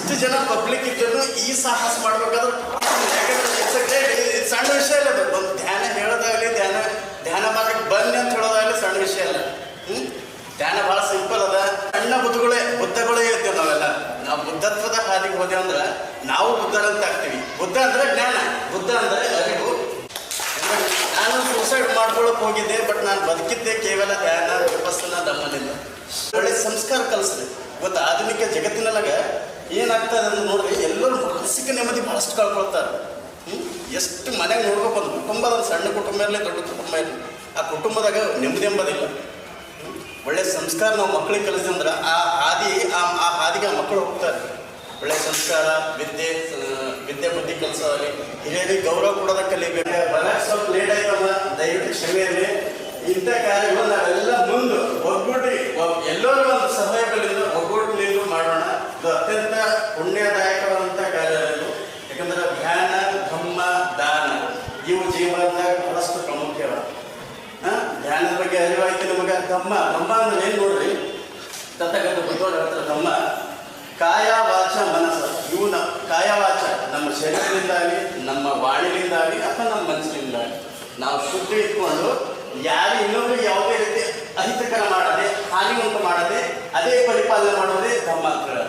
ಇಷ್ಟು ಜನ ಪಬ್ಲಿಕ್ ಇದ್ದರೂ ಈ ಸಾಹಸ ಮಾಡ್ಬೇಕಾದ್ರೆ ಸಣ್ಣ ವಿಷಯ ಅಲ್ಲ. ಅದು ಒಂದು ಧ್ಯಾನ ಹೇಳೋದಾಗಲಿ, ಧ್ಯಾನ ಮಾಡಕ್ಕೆ ಬನ್ನಿ ಅಂತ ಹೇಳೋದಾಗಲಿ ಸಣ್ಣ ವಿಷಯ ಅಲ್ಲ. ಧ್ಯಾನ ಭಾಳ ಸಿಂಪಲ್ ಅದ. ಸಣ್ಣ ಬುದ್ಧಗಳೇ ಇರ್ತೇವೆ ನಾವೆಲ್ಲ. ನಾವು ಬುದ್ಧತ್ವದ ಹಾದಿಗೆ ಹೋದೆವು ಅಂದ್ರೆ ನಾವು ಬುದ್ಧರಂತ ಆಗ್ತೀವಿ. ಬುದ್ಧ ಅಂದರೆ ಜ್ಞಾನ, ಬುದ್ಧ ಅಂದರೆ ಅರಿವು. ನಾನು ಸೂಸೈಡ್ ಮಾಡ್ಕೊಳಕ್ಕೆ ಹೋಗಿದ್ದೆ, ಬಟ್ ನಾನು ಬದುಕಿದ್ದೆ ಕೇವಲ ಧ್ಯಾನ ತಪಸ್ಸನ್ನ ದಮ್ಮನಿಂದ. ಒಳ್ಳೆ ಸಂಸ್ಕಾರ ಕಲಿಸ್ದೆ. ಇವತ್ತು ಆಧುನಿಕ ಜಗತ್ತಿನೊಳಗೆ ಏನಾಗ್ತದೆ ಅಂತ ನೋಡ್ರಿ, ಎಲ್ಲರೂ ಮಾನಸಿಕ ನೆಮ್ಮದಿ ಭಾಳಷ್ಟು ಕಳ್ಕೊಳ್ತಾರೆ. ಎಷ್ಟು ಮನೆಗೆ ನೋಡ್ಬೇಕು, ಒಂದು ಕುಟುಂಬದ ಸಣ್ಣ ಕುಟುಂಬ ಇರಲಿ, ದೊಡ್ಡ ಕುಟುಂಬ ಇರಲಿ, ಆ ಕುಟುಂಬದಾಗ ನೆಮ್ಮದಿ ಎಂಬುದಿಲ್ಲ. ಒಳ್ಳೆ ಸಂಸ್ಕಾರ ನಾವು ಮಕ್ಕಳಿಗೆ ಕಲಿಸಿದ್ರೆ ಅಂದ್ರೆ ಆ ಹಾದಿಗೆ ಆ ಮಕ್ಕಳು ಹೋಗ್ತಾರೆ. ಒಳ್ಳೆ ಸಂಸ್ಕಾರ, ವಿದ್ಯೆ ಬುದ್ಧಿ ಕಲಿಸೋದಲ್ಲಿ ಹಿರಿಯರಿಗೆ ಗೌರವ ಕೊಡೋದ ಕಲಿಬೇಕು. ಬರಕ್ಕೆ ಸ್ವಲ್ಪ ಲೇಟ್ ಆಯ್ತಲ್ಲ, ದಯವಿಟ್ಟು ಕ್ಷಮೆ ಇರಲಿ. ಇಂಥ ಕಾರ್ಯಗಳು ನಾವೆಲ್ಲ ಮುಂದೆ ಒಗ್ಗೂಡಿ ಎಲ್ಲರೂ ಒಂದು ಸಹಯೋಗದಿಂದ ಒಗ್ಗೂಡಿನಿಂದ ಮಾಡೋಣ. ಇದು ಅತ್ಯಂತ ಪುಣ್ಯದಾಯಕವಾದಂಥ ಕಾರ್ಯ ಇದು. ಯಾಕಂದ್ರೆ ಧ್ಯಾನ, ಧಮ್ಮ, ದಾನ ಇವು ಜೀವನದಾಗ ಬಹಳಷ್ಟು ಪ್ರಾಮುಖ್ಯವ. ಧ್ಯಾನದ ಬಗ್ಗೆ ಅರಿವಾಯ್ತು ನಮಗೆ. ಧಮ್ಮ ಅಂದ್ರೆ ಏನು ನೋಡ್ರಿ, ತಥಾಗತ ಬುದ್ಧರು ಹೇಳ್ತಾರೆ ಧಮ್ಮ ಕಾಯ ವಾಚ ಮನಸ್ಸು. ಇವು ಕಾಯ ವಾಚ ನಮ್ಮ ಶರೀರದಿಂದಾಗಲಿ, ನಮ್ಮ ವಾಣಿಲಿಂದಾಗಲಿ ಅಥವಾ ನಮ್ಮ ಮನಸ್ಸಿನಿಂದಾಗಲಿ ನಾವು ಶುದ್ಧ ಇಟ್ಕೊಂಡು ಯಾರು ಇನ್ನೊಬ್ಬರಿಗೆ ಯಾವುದೇ ರೀತಿ ಅಹಿತಕರ ಮಾಡದೆ, ಹಾನಿ ಉಂಟು ಮಾಡದೆ ಅದೇ ಪರಿಪಾಲನೆ ಮಾಡೋದೇ ಧಮ್ಮ ಅಂತ ಹೇಳೋದು.